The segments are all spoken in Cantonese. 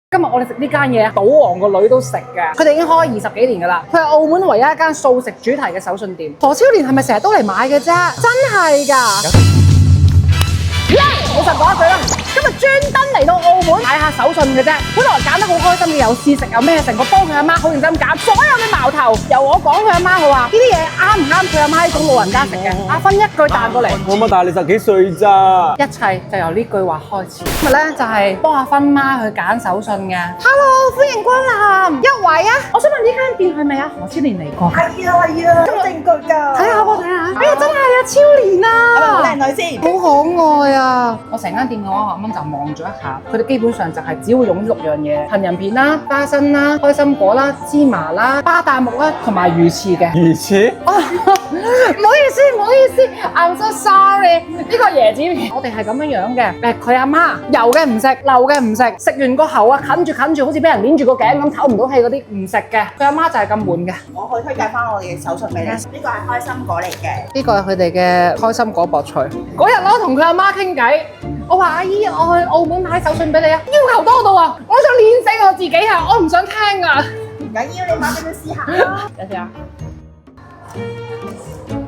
今日我哋食呢間嘢，賭王個女都食嘅，佢哋已經開20幾年噶啦。佢係澳門唯一一間素食主題嘅手信店。何超蓮係咪成日都嚟買嘅啫？真係㗎！老實講一句啦，今日專登嚟到澳門買下手信嘅啫。本來揀得好開心嘅，有試食有咩成個幫佢阿媽好認真揀所有嘅矛頭。由我講佢阿媽，我話呢啲嘢啱唔啱佢阿媽呢種老人家食嘅。阿芬一句彈過嚟，我乜大你10幾歲咋？一切就由呢句話開始。今日咧就係幫阿芬媽去揀手信嘅。Hello， 歡迎光臨，一位啊！我想問呢間店係咪啊何超蓮嚟過？係啊，咁正確㗎。睇下我睇下，哎呀真係啊，超蓮啊！係咪好靚女先？好可愛啊！我成間店嘅話，我啱啱就望咗一下，佢哋基本上就係只會用呢6樣嘢：杏仁片啦、花生啦、開心果啦、芝麻啦、巴旦木啦，同埋魚翅嘅。魚翅？唔好意思，唔好意思 ，I'm so sorry。呢個椰子片，我哋係咁樣嘅。佢阿媽油嘅唔食，流嘅唔食，食完個喉啊，啃住，好似俾人捏住個頸咁，唞唔到氣嗰啲唔食嘅。佢阿媽就係咁悶嘅。我可以推介翻我哋嘅手信俾你，呢個係開心果嚟嘅。呢個係佢哋嘅開心果薄脆。嗰日我同佢阿媽傾偈，我話阿姨，我去澳門買手信俾你啊，要求多到啊，我想碾死我自己啊，我唔想聽啊。唔緊要，你買俾佢試下啦。等陣啊！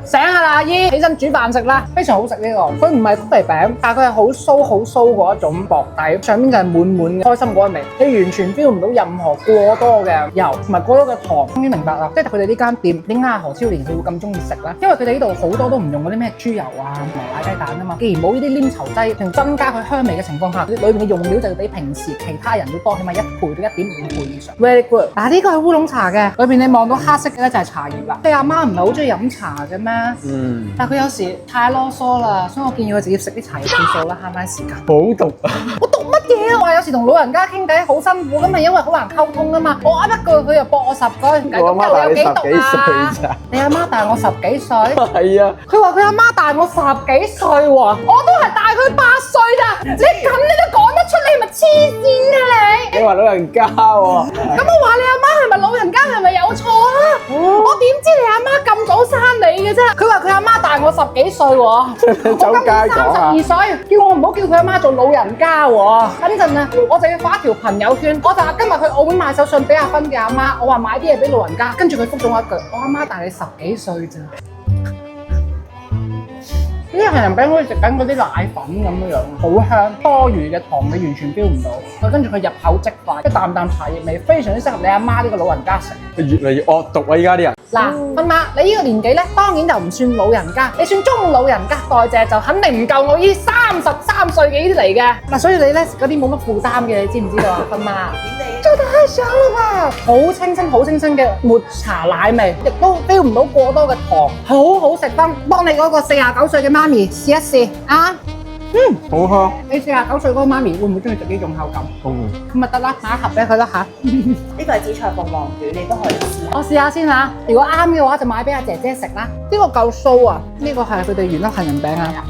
醒下啦，阿姨，起身煮飯食啦，非常好食呢個。佢唔係曲奇餅，但係佢係好酥嗰一種薄底，上面就係滿嘅開心果嘅味，你完全 feel 唔到任何過多嘅油同埋過多嘅糖。終於明白啦，即係佢哋呢間店點解何超蓮佢會咁中意食咧？因為佢哋呢度好多都唔用嗰啲咩豬油啊、牛奶雞蛋啊嘛。既然冇呢啲黏稠劑，同增加佢香味嘅情況下，裏面嘅用料就要比平時其他人要多，起碼1倍到1.5倍以上。Very good。嗱，呢個係烏龍茶嘅，裏面你望到黑色嘅咧就係茶葉啦。你阿媽唔係好中意飲茶嘅咩？但係佢有時太囉嗦啦，所以我建議佢直接食啲茶葉算數啦，慳翻時間。好毒啊！我讀乜嘢啊？我話有時同老人家傾偈好辛苦，咁咪因為好難溝通啊嘛。我噏一句佢又駁我10句，咁又有幾毒啊？你阿媽大我10幾歲？係啊。佢話佢阿媽大我10幾歲喎，我都係大佢8歲咋？你咁你都講得出，你係咪黐線嘅你？你話老人家喎？咁我話你阿媽係咪老人家係咪有錯啊？我點知你阿媽咁早生你嘅啫？佢話佢阿媽大我10幾歲喎，走街講啊！我今年32歲，叫我唔好叫佢阿媽做老人家喎。等陣啊，我就要發一條朋友圈，我就話今日去澳門買手信俾阿芬嘅阿媽，我話買啲嘢俾老人家，跟住佢覆咗我一句：我阿媽大你10幾歲咋。呢啲杏仁餅好似食緊嗰啲奶粉咁樣，好香，多餘嘅糖你完全 feel 唔到。佢跟住佢入口即化，一啖啖茶葉味，非常之適合你阿媽呢個老人家食。越嚟越惡毒啊！依家啲人。嗱，芬媽，你呢個年紀咧，當然就唔算老人家，你算中老人家，代謝就肯定唔夠我呢33歲嘅呢啲嚟嘅。嗱，所以你咧食嗰啲冇乜負擔嘅，你知唔知道啊，芬媽？點你？做太少啦吧，好清新嘅抹茶奶味，亦都 feel 唔到過多嘅糖，好好食翻。幫你嗰個49歲嘅媽咪試一試啊！好香。你49歲嗰個媽咪會唔會中意食呢種口感？咁咪得啦，買一盒俾佢啦嚇。呢個係紫菜鳳凰卷，你都可以試。我試下先嚇，如果啱嘅話就買俾阿姐姐食啦。呢個夠酥啊！呢個係佢哋原粒杏仁餅啊。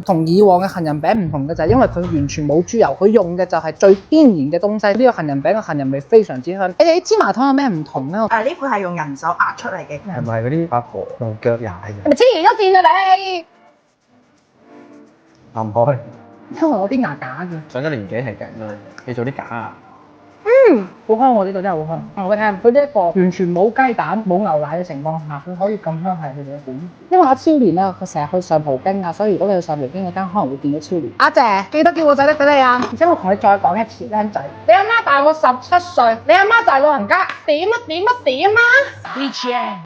同以往嘅杏仁餅唔同嘅就係因為佢完全冇豬油，佢用嘅就係最天然嘅東西。呢個杏仁餅嘅杏仁味非常之香。你哋啲芝麻糖有咩唔同咧？呢盤係用人手壓出嚟嘅。係咪嗰啲阿婆用腳踩嘅？係咪黐咗線啊你？行開。因為我啲牙假嘅。上咗年紀係勁啦，你做啲假啊！好香喎！呢度真係好香。我睇下佢呢一個完全冇雞蛋、冇牛奶嘅情況下，佢可以咁香係佢哋一點。因為阿超蓮咧，佢成日去上葡京啊，所以如果你去上葡京嗰間，可能會見到超蓮。阿姐，記得叫個仔拎俾你啊！而且我同你再講一次，僆仔，你阿媽大我17歲，你阿媽就係老人家，點啊？